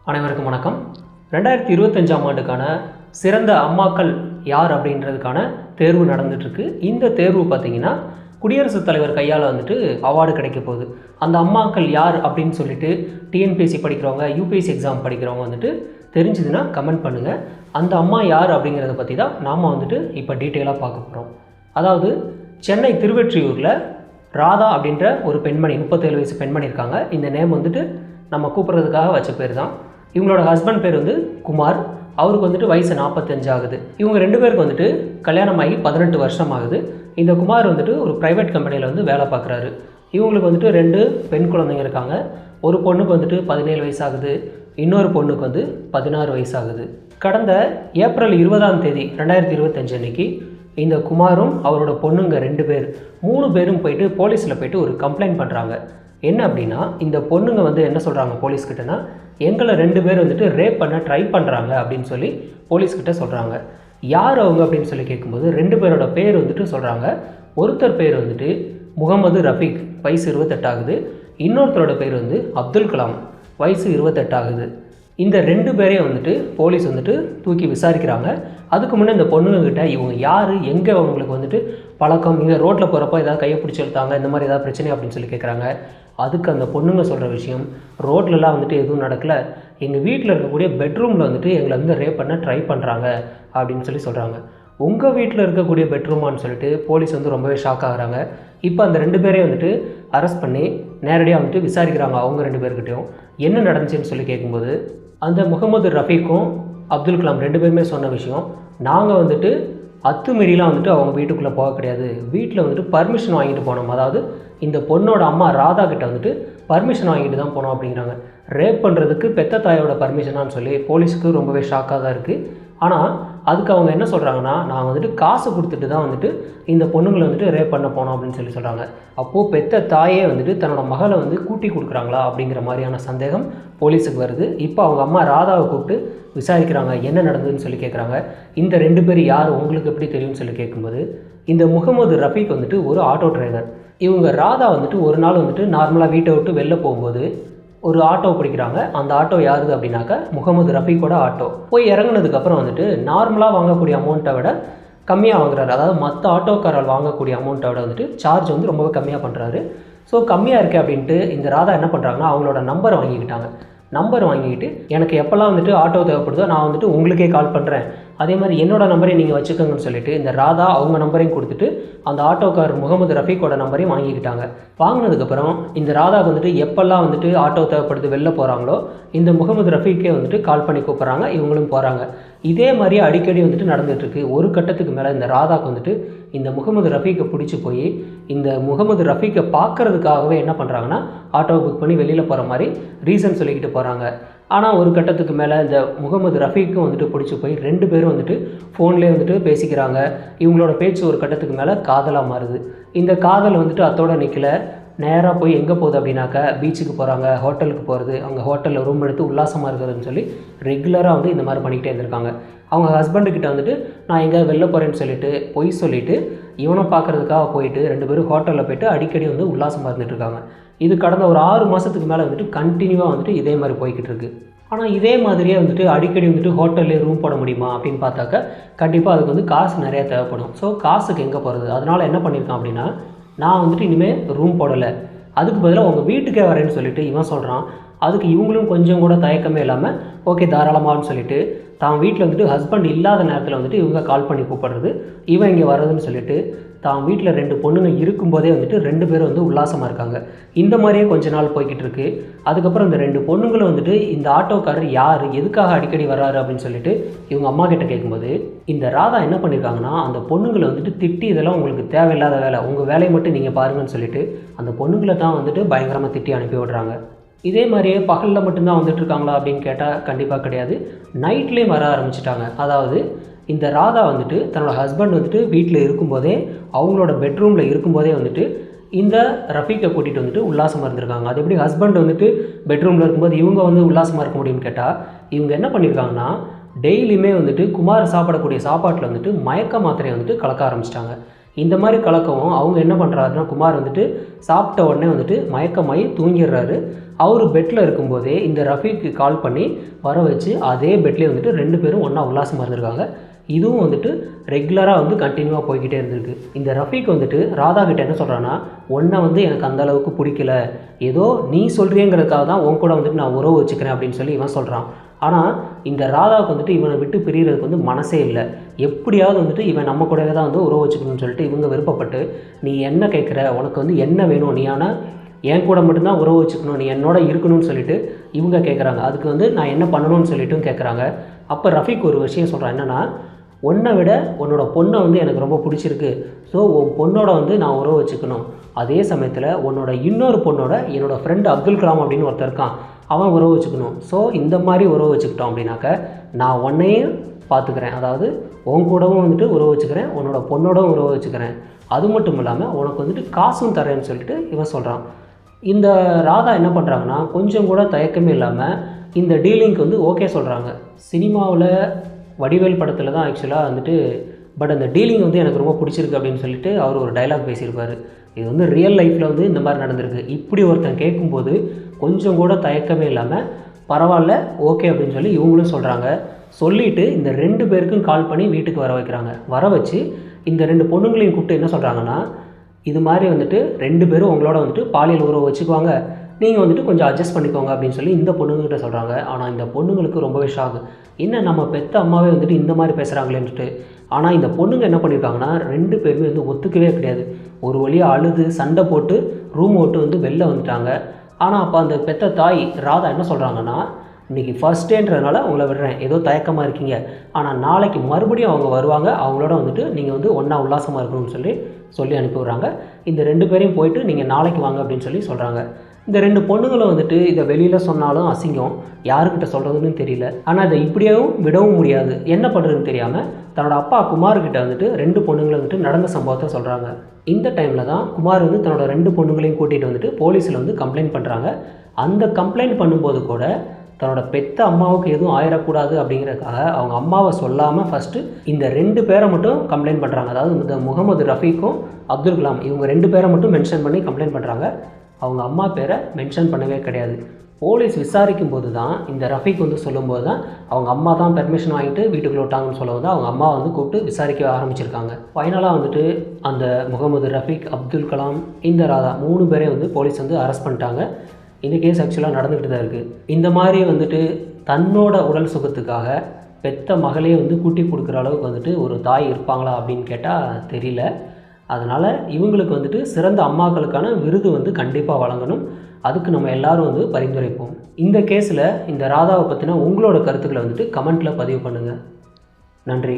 அனைவருக்கும் வணக்கம். 2025ஆம் ஆண்டுக்கான சிறந்த அம்மாக்கள் யார் அப்படின்றதுக்கான தேர்வு நடந்துட்டுருக்கு. இந்த தேர்வு பார்த்திங்கன்னா குடியரசுத் தலைவர் கையால் அவார்டு கிடைக்க போகுது. அந்த அம்மாக்கள் யார் அப்படின்னு சொல்லிட்டு டிஎன்பிஎஸ்சி படிக்கிறவங்க, யூபிஎஸ்சி எக்ஸாம் படிக்கிறவங்க தெரிஞ்சுதுன்னா கமெண்ட் பண்ணுங்கள். அந்த அம்மா யார் அப்படிங்கிறத பற்றி தான் நாம் இப்போ டீட்டெயிலாக பார்க்க போகிறோம். அதாவது சென்னை திருவெற்றியூரில் ராதா அப்படின்ற ஒரு பெண்மணி, 37 வயசு பெண்மணி இருக்காங்க. இந்த நேம் நம்ம கூப்பிட்றதுக்காக வச்ச பேர் தான். இவங்களோட ஹஸ்பண்ட் பேர் குமார். அவருக்கு வயசு 45 ஆகுது. இவங்க 2 பேருக்கு கல்யாணம் ஆகி 18 வருஷம் ஆகுது. இந்த குமார் ஒரு ப்ரைவேட் கம்பெனியில் வேலை பார்க்குறாரு. இவங்களுக்கு 2 பெண் குழந்தைங்க இருக்காங்க. ஒரு பொண்ணுக்கு 17 வயசு ஆகுது, இன்னொரு பொண்ணுக்கு 16 வயசு ஆகுது. கடந்த ஏப்ரல் 20ஆம் தேதி 2025 அன்னைக்கு இந்த குமாரும் அவரோட பொண்ணுங்க 3 பேரும் போயிட்டு போலீஸில் போயிட்டு ஒரு கம்ப்ளைண்ட் பண்ணுறாங்க. என்ன அப்படின்னா, இந்த பொண்ணுங்க என்ன சொல்கிறாங்க போலீஸ்கிட்டனா, எங்களை 2 பேர் ரேப் பண்ண ட்ரை பண்ணுறாங்க அப்படின்னு சொல்லி போலீஸ்கிட்ட சொல்கிறாங்க. யார் அவங்க அப்படின்னு சொல்லி கேட்கும்போது 2 பேரோட பேர் சொல்கிறாங்க. ஒருத்தர் பேர் முகமது ரஃபீக், வயசு 28 ஆகுது. இன்னொருத்தரோட பேர் அப்துல் கலாம், வயசு 28 ஆகுது. இந்த 2 பேரையும் போலீஸ் தூக்கி விசாரிக்கிறாங்க. அதுக்கு முன்னே இந்த பொண்ணுங்கக்கிட்ட இவங்க யார், எங்கே அவங்களுக்கு பழக்கம், இங்கே ரோட்டில் போகிறப்போ ஏதாவது கையை பிடிச்சி எடுத்தாங்க, இந்த மாதிரி ஏதாவது பிரச்சனை அப்படின்னு சொல்லி கேட்குறாங்க. அதுக்கு அந்த பொண்ணுங்க சொல்கிற விஷயம், ரோட்லலாம் எதுவும் நடக்கலை, எங்கள் வீட்டில் இருக்கக்கூடிய பெட்ரூமில் எங்களை ரேப் பண்ண ட்ரை பண்ணுறாங்க அப்படின்னு சொல்லி சொல்கிறாங்க. உங்கள் வீட்டில் இருக்கக்கூடிய பெட்ரூமான்னு சொல்லிட்டு போலீஸ் ரொம்பவே ஷாக் ஆகுறாங்க. இப்போ அந்த 2 பேரையும் அரெஸ்ட் பண்ணி நேரடியாக விசாரிக்கிறாங்க. அவங்க 2 பேர்கிட்டையும் என்ன நடந்துச்சுன்னு சொல்லி கேட்கும்போது, அந்த முகமது ரஃபீக்கும் அப்துல் கலாம் 2 பேருமே சொன்ன விஷயம், நாங்கள் அத்துமீறிலாம் அவங்க வீட்டுக்குள்ளே போக கிடையாது, வீட்டில் பர்மிஷன் வாங்கிட்டு போனோம். அதாவது இந்த பொண்ணோட அம்மா ராதா கிட்ட பர்மிஷன் வாங்கிட்டு தான் போனோம் அப்படிங்கிறாங்க. ரேப் பண்ணுறதுக்கு பெத்த தாயோட பர்மிஷனான்னு சொல்லி போலீஸுக்கு ரொம்பவே ஷாக்காக தான் இருக்குது. ஆனால் அதுக்கு அவங்க என்ன சொல்கிறாங்கன்னா, நான் காசு கொடுத்துட்டு தான் இந்த பொண்ணுங்களை ரேப் பண்ண போனோம் அப்படின்னு சொல்லி சொல்கிறாங்க. அப்போது பெத்த தாயே தன்னோட மகளை கூட்டி கொடுக்குறாங்களா அப்படிங்கிற மாதிரியான சந்தேகம் போலீஸுக்கு வருது. இப்போ அவங்க அம்மா ராதாவை கூப்பிட்டு விசாரிக்கிறாங்க, என்ன நடந்ததுன்னு சொல்லி கேட்குறாங்க. இந்த 2 பேர் யார், உங்களுக்கு எப்படி தெரியும்னு சொல்லி கேட்கும்போது, இந்த முகமது ரஃபீக் ஒரு ஆட்டோ டிரைவர். இவங்க ராதா ஒரு நாள் நார்மலாக வீட்டை விட்டு வெளில போகும்போது ஒரு ஆட்டோ பிடிக்கிறாங்க. அந்த ஆட்டோ யாருது அப்படின்னாக்கா முகமது ரஃபீக்கோட ஆட்டோ. போய் இறங்குனதுக்கப்புறம் நார்மலாக வாங்கக்கூடிய அமௌண்ட்டை விட கம்மியாக வாங்குறாரு. அதாவது மற்ற ஆட்டோக்காரர்கள் வாங்கக்கூடிய அமௌண்ட்டை விட சார்ஜ் ரொம்பவே கம்மியாக பண்ணுறாரு. ஸோ கம்மியாக இருக்குது அப்படின்ட்டு இந்த ராதா என்ன பண்ணுறாங்கன்னா, அவங்களோட நம்பரை வாங்கிக்கிட்டாங்க. நம்பர் வாங்கிக்கிட்டு எனக்கு எப்போல்லாம் ஆட்டோ தேவைப்படுதோ நான் உங்களுக்கே கால் பண்ணுறேன், அதே மாதிரி என்னோடய நம்பரையும் நீங்கள் வச்சுக்கோங்கன்னு சொல்லிட்டு இந்த ராதா அவங்க நம்பரையும் கொடுத்துட்டு அந்த ஆட்டோக்காரர் முகமது ரஃபீக்கோட நம்பரையும் வாங்கிக்கிட்டாங்க. வாங்கினதுக்கப்புறம் இந்த ராதாவுக்கு எப்போல்லாம் ஆட்டோ தேவைப்படுது வெளில போகிறாங்களோ இந்த முகமது ரஃபீக்கே கால் பண்ணி கூப்பிட்றாங்க. இவங்களும் போகிறாங்க. இதே மாதிரி அடிக்கடி நடந்துகிட்ருக்கு. ஒரு கட்டத்துக்கு மேலே இந்த ராதாவுக்கு இந்த முகமது ரஃபீக்கை பிடிச்சி போய் இந்த முகமது ரஃபீக்கை பார்க்குறதுக்காகவே என்ன பண்ணுறாங்கன்னா, ஆட்டோவை புக் பண்ணி வெளியில் போகிற மாதிரி ரீசன் சொல்லிக்கிட்டு போகிறாங்க. ஆனால் ஒரு கட்டத்துக்கு மேலே இந்த முகமது ரஃபீக்கும் பிடிச்சி போய் 2 பேரும் ஃபோன்லேயே பேசிக்கிறாங்க. இவங்களோட பேச்சு ஒரு கட்டத்துக்கு மேலே காதலாக மாறுது. இந்த காதல் அத்தோட நிற்கலை. நேராக போய் எங்கே போகுது அப்படின்னாக்கா பீச்சுக்கு போகிறாங்க, ஹோட்டலுக்கு போகிறது, அவங்க ஹோட்டலில் ரூம் எடுத்து உல்லாசமாக இருக்கிறதுன்னு சொல்லி ரெகுலராக இந்த மாதிரி பண்ணிக்கிட்டே இருந்திருக்காங்க. அவங்க ஹஸ்பண்டுக்கிட்ட நான் எங்கேயாவது வெளில போகிறேன்னு சொல்லிட்டு பொய் சொல்லிவிட்டு இவனை பார்க்குறதுக்காக போயிட்டு 2 பேரும் ஹோட்டலில் போய்ட்டு அடிக்கடி உல்லாசமாக இருந்துகிட்ருக்காங்க. இது கடந்த ஒரு 6 மாதத்துக்கு மேலே கண்டினியூவாக இதே மாதிரி போய்கிட்டு இருக்குது. ஆனால் இதே மாதிரியே அடிக்கடி ஹோட்டல்லே ரூம் போட முடியுமா அப்படின்னு பார்த்தாக்கா கண்டிப்பாக அதுக்கு காசு நிறையா தேவைப்படும். ஸோ காசுக்கு எங்கே போகிறது? அதனால் என்ன பண்ணியிருக்கான் அப்படின்னா, நான் இனிமேல் ரூம் போடலை, அதுக்கு பதிலாக உங்கள் வீட்டுக்கே வரேன்னு சொல்லிட்டு இவன் சொல்கிறான். அதுக்கு இவங்களும் கொஞ்சம் கூட தயக்கமே இல்லாமல் ஓகே தாராளமாகனு சொல்லிட்டு தான் வீட்டில் ஹஸ்பண்ட் இல்லாத நேரத்தில் இவங்க கால் பண்ணி கூப்பிடுறது, இவன் இங்கே வர்றதுன்னு சொல்லிட்டு தான் வீட்டில் 2 பொண்ணுங்க இருக்கும்போதே 2 பேரும் உல்லாசமாக இருக்காங்க. இந்த மாதிரியே கொஞ்ச நாள் போய்கிட்டு இருக்கு. அதுக்கப்புறம் இந்த 2 பொண்ணுங்களும் இந்த ஆட்டோக்காரர் யார், எதுக்காக அடிக்கடி வர்றாரு அப்படின்னு சொல்லிட்டு இவங்க அம்மா கிட்ட கேட்கும்போது இந்த ராதா என்ன பண்ணியிருக்காங்கன்னா, அந்த பொண்ணுங்களை திட்டி இதெல்லாம் உங்களுக்கு தேவையில்லாத வேலை, உங்கள் வேலையை மட்டும் நீங்கள் பாருங்கன்னு சொல்லிட்டு அந்த பொண்ணுங்களை தான் பயங்கரமாக திட்டி அனுப்பி விடுறாங்க. இதே மாதிரியே பகலில் மட்டும்தான் இருக்காங்களா அப்படின்னு கேட்டால் கண்டிப்பாக கிடையாது. நைட்லேயும் வர ஆரம்பிச்சிட்டாங்க. அதாவது இந்த ராதா தன்னோட ஹஸ்பண்ட் வீட்டில் இருக்கும்போதே, அவங்களோட பெட்ரூமில் இருக்கும்போதே இந்த ரஃபீக்கை கூட்டிகிட்டு உல்லாசமாக இருந்திருக்காங்க. அது எப்படி ஹஸ்பண்ட் பெட்ரூமில் இருக்கும்போது இவங்க உல்லாசமாக இருக்க முடியும்னு கேட்டால், இவங்க என்ன பண்ணியிருக்காங்கன்னா, டெய்லியுமே குமார் சாப்பிடக்கூடிய சாப்பாட்டில் மயக்க மாத்திரையை கலக்க ஆரம்பிச்சிட்டாங்க. இந்த மாதிரி கலக்கவும் அவங்க என்ன பண்ணுறாருன்னா, குமார் சாப்பிட்ட உடனே மயக்கமாகி தூங்கிடுறாரு. அவர் பெட்டில் இருக்கும்போதே இந்த ரஃபீக்கு கால் பண்ணி வர வச்சு அதே பெட்லேயே வந்துட்டு 2 பேரும் ஒன்றா உல்லாசமாக இருந்திருக்காங்க. இதுவும் வந்துட்டு ரெகுலராக வந்து கண்டினியூவாக போய்கிட்டே இருந்திருக்கு. இந்த ரஃபீக் வந்துட்டு ராதா கிட்ட என்ன சொல்கிறான்னா, உன்னை வந்து எனக்கு அந்த அளவுக்கு பிடிக்கல, ஏதோ நீ சொல்கிறீங்கிறதுக்காக தான் உன் கூட வந்துட்டு நான் உறவு வச்சுக்கிறேன் அப்படின்னு சொல்லி இவன் சொல்கிறான். ஆனால் இந்த ராதாவுக்கு வந்துட்டு இவனை விட்டு பிரியறதுக்கு வந்து மனசே இல்லை. எப்படியாவது வந்துட்டு இவன் நம்ம கூடவே தான் வந்து உறவு வச்சுக்கணும்னு சொல்லிட்டு இவங்க விருப்பப்பட்டு, நீ என்ன கேட்குற, உனக்கு வந்து என்ன வேணும், நீ ஆனால் என் கூட மட்டும்தான் உறவு வச்சுக்கணும், நீ என்னோட இருக்கணும்னு சொல்லிட்டு இவங்க கேட்குறாங்க. அதுக்கு வந்து நான் என்ன பண்ணணும்னு சொல்லிட்டும் கேட்குறாங்க. அப்போ ரஃபீக் ஒரு விஷயம் சொல்கிறான், என்னென்னா, உன்னை விட உன்னோட பொண்ணை வந்து எனக்கு ரொம்ப பிடிச்சிருக்கு, ஸோ உன் பொண்ணோட வந்து நான் உறவு வச்சுக்கணும். அதே சமயத்தில் உன்னோட இன்னொரு பொண்ணோட என்னோடய ஃப்ரெண்டு அப்துல் கலாம் அப்படின்னு ஒருத்தர் இருக்கான், அவன் உறவு வச்சுக்கணும். ஸோ இந்த மாதிரி உறவு வச்சுக்கிட்டோம் அப்படின்னாக்க நான் உன்னையும் பார்த்துக்கிறேன், அதாவது உன் கூடவும் வந்துட்டு உறவு வச்சுக்கிறேன், உன்னோட பொண்ணோடவும் உறவு வச்சுக்கிறேன், அது மட்டும் இல்லாமல் உனக்கு வந்துட்டு காசும் தரேன்னு சொல்லிட்டு இவன் சொல்கிறான். இந்த ராதா என்ன பண்ணுறாங்கன்னா, கொஞ்சம் கூட தயக்கமே இல்லாமல் இந்த டீலிங்க்கு வந்து ஓகே சொல்கிறாங்க. சினிமாவில் வடிவேல் படத்தில் தான் ஆக்சுவலாக வந்துட்டு, பட் அந்த டீலிங் வந்து எனக்கு ரொம்ப பிடிச்சிருக்கு அப்படின்னு சொல்லிட்டு அவர் ஒரு டைலாக் பேசியிருப்பார். இது வந்து ரியல் லைஃப்பில் வந்து இந்த மாதிரி நடந்திருக்கு. இப்படி ஒருத்தன் கேட்கும்போது கொஞ்சம் கூட தயக்கமே இல்லாமல் பரவாயில்ல ஓகே அப்படின்னு சொல்லி இவங்களும் சொல்கிறாங்க. சொல்லிவிட்டு இந்த 2 பேருக்கும் கால் பண்ணி வீட்டுக்கு வர வைக்கிறாங்க. வர வச்சு இந்த 2 பொண்ணுங்களையும் கூப்பிட்டு என்ன சொல்கிறாங்கன்னா, இது மாதிரி வந்துட்டு 2 பேரும் உங்களோட வந்துட்டு பாலியல் உறவு வச்சுக்குவாங்க, நீங்கள் வந்துட்டு கொஞ்சம் அட்ஜஸ்ட் பண்ணிக்கோங்க அப்படின்னு சொல்லி இந்த பொண்ணுங்கிட்ட சொல்கிறாங்க. ஆனால் இந்த பொண்ணுங்களுக்கு ரொம்பவே ஷாக், என்ன நம்ம பெத்த அம்மாவே வந்துட்டு இந்த மாதிரி பேசுகிறாங்களேன்ட்டு. ஆனால் இந்த பொண்ணுங்க என்ன பண்ணியிருக்காங்கன்னா, 2 பேருமே வந்து ஒத்துக்கவே கிடையாது. ஒரு வழியாக அழுது சண்டை போட்டு ரூம் விட்டு வந்து வெளில வந்துட்டாங்க. ஆனால் அப்போ அந்த பெத்த தாய் ராதா என்ன சொல்கிறாங்கன்னா, இன்றைக்கி ஃபர்ஸ்ட் டேன்றதுனால உங்களை விடுறேன், ஏதோ தயக்கமாக இருக்கீங்க, ஆனால் நாளைக்கு மறுபடியும் அவங்க வருவாங்க, அவங்களோட வந்துட்டு நீங்கள் வந்து ஒன்றா உல்லாசமாக இருக்கணும்னு சொல்லி அனுப்பி விட்றாங்க. இந்த 2 பேரையும் போயிட்டு நீங்கள் நாளைக்கு வாங்க அப்படின்னு சொல்லி சொல்கிறாங்க. இந்த 2 பொண்ணுங்களும் வந்துட்டு இதை வெளியில் சொன்னாலும் அசிங்கம், யாருக்கிட்ட சொல்கிறதுன்னு தெரியல. ஆனால் இதை இப்படியும் விடவும் முடியாது, என்ன பண்ணுறதுன்னு தெரியாமல் தன்னோட அப்பா குமார்கிட்ட வந்துட்டு 2 பொண்ணுங்களை வந்துட்டு நடந்த சம்பவத்தை சொல்கிறாங்க. இந்த டைமில் தான் குமார் வந்து தன்னோட 2 பொண்ணுங்களையும் கூட்டிகிட்டு வந்துட்டு போலீஸில் வந்து கம்ப்ளைண்ட் பண்ணுறாங்க. அந்த கம்ப்ளைண்ட் பண்ணும்போது கூட தன்னோட பெத்த அம்மாவுக்கு எதுவும் ஆயிடக்கூடாது அப்படிங்கிறதுக்காக அவங்க அம்மாவை சொல்லாமல் ஃபஸ்ட்டு இந்த 2 பேரை மட்டும் கம்ப்ளைண்ட் பண்ணுறாங்க. அதாவது இந்த முகமது ரஃபீக்கும் அப்துல் கலாம் இவங்க 2 பேரை மட்டும் மென்ஷன் பண்ணி கம்ப்ளைண்ட் பண்ணுறாங்க. அவங்க அம்மா பேரை மென்ஷன் பண்ணவே கிடையாது. போலீஸ் விசாரிக்கும் போது தான் இந்த ரஃபீக் வந்து சொல்லும்போது தான் அவங்க அம்மா தான் பெர்மிஷன் வாங்கிட்டு வீட்டுக்குள்ள விட்டாங்கன்னு சொல்லும்போது தான் அவங்க அம்மா வந்து கூப்பிட்டு விசாரிக்க ஆரம்பிச்சிருக்காங்க. ஃபைனலாக வந்துட்டு அந்த முகமது ரஃபீக், அப்துல் கலாம், இந்த ராதா 3 பேரையும் வந்து போலீஸ் வந்து அரெஸ்ட் பண்ணிட்டாங்க. இந்த கேஸ் ஆக்சுவலாக நடந்துக்கிட்டு தான் இருக்குது. இந்த மாதிரி வந்துட்டு தன்னோட உடல் சுகத்துக்காக பெத்த மகளே வந்து கூட்டி கொடுக்குற அளவுக்கு வந்துட்டு ஒரு தாய் இருப்பாங்களா அப்படின்னு கேட்டால் தெரியல. அதனால் இவங்களுக்கு வந்துட்டு சிறந்த அம்மாக்களுக்கான விருது வந்து கண்டிப்பாக வழங்கணும். அதுக்கு நம்ம எல்லாரும் வந்து பரிந்துரைப்போம். இந்த கேஸில் இந்த ராதாவை பற்றின உங்களோட கருத்துக்களை வந்துட்டு கமெண்ட்டில் பதிவு பண்ணுங்கள். நன்றி.